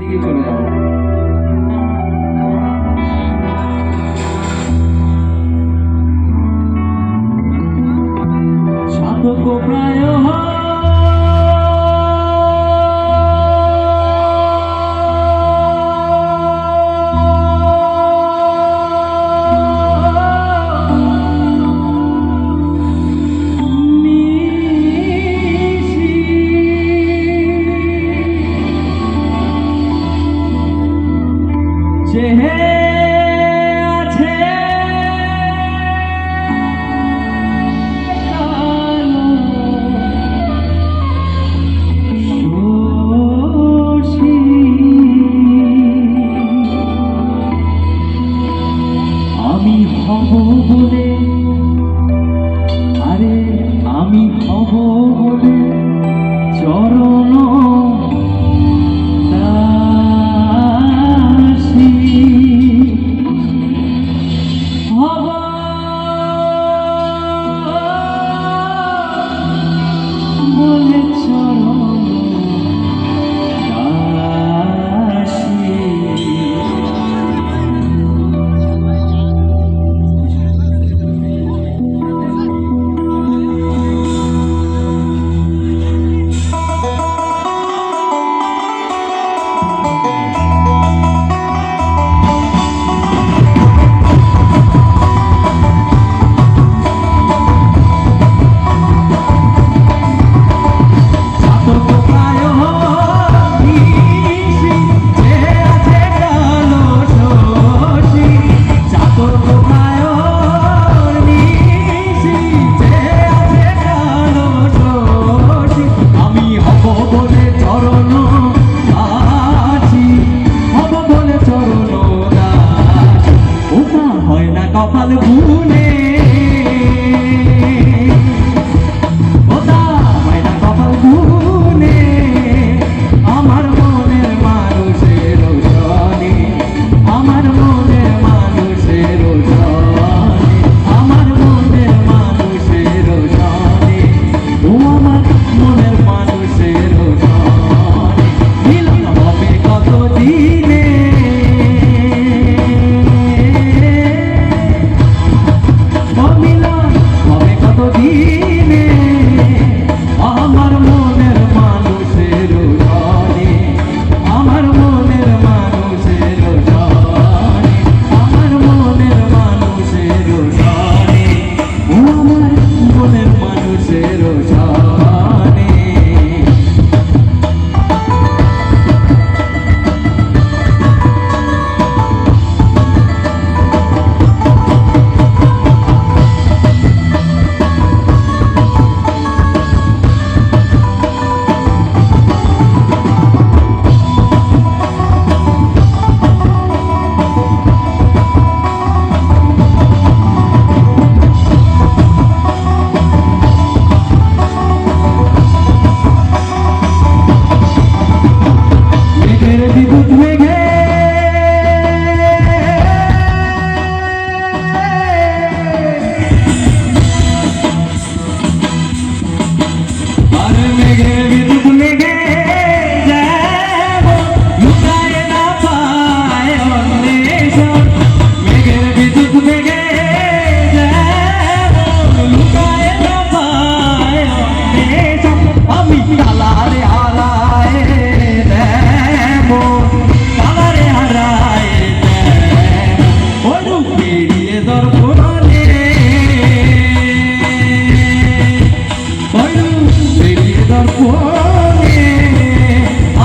দিকে চলে যাব। সাধক প্রায় আমি হব বলে চরণ দাসী হব বলে চরণ দাসী। কপাল গুনে ওদা হয় না কপাল গুনে আমার মনের মানুষের সনে আমার মনের মানুষের সনে আমার মনের মানুষের সনে ও আমার মনের মানুষের সনে মিলন হবে কত দিনে আমার মনের মানুষের সনে আমার মনের মানুষের সনে আমার মনের মানুষের সনে ও আমার মনের মানুষের সনে।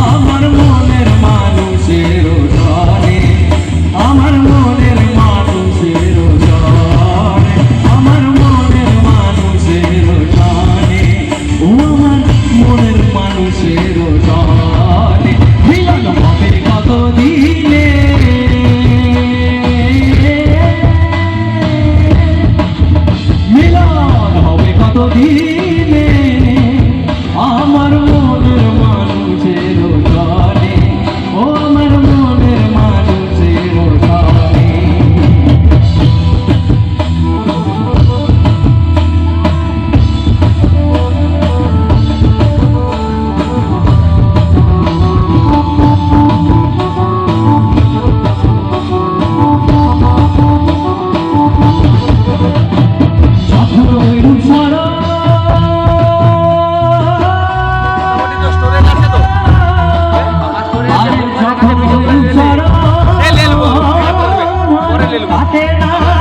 আমার মনের মানুষের সনে আমার মনে আচ্ছা ভিডিও করে দিলে এই লে নেবো পরে লে নেবো কাটে না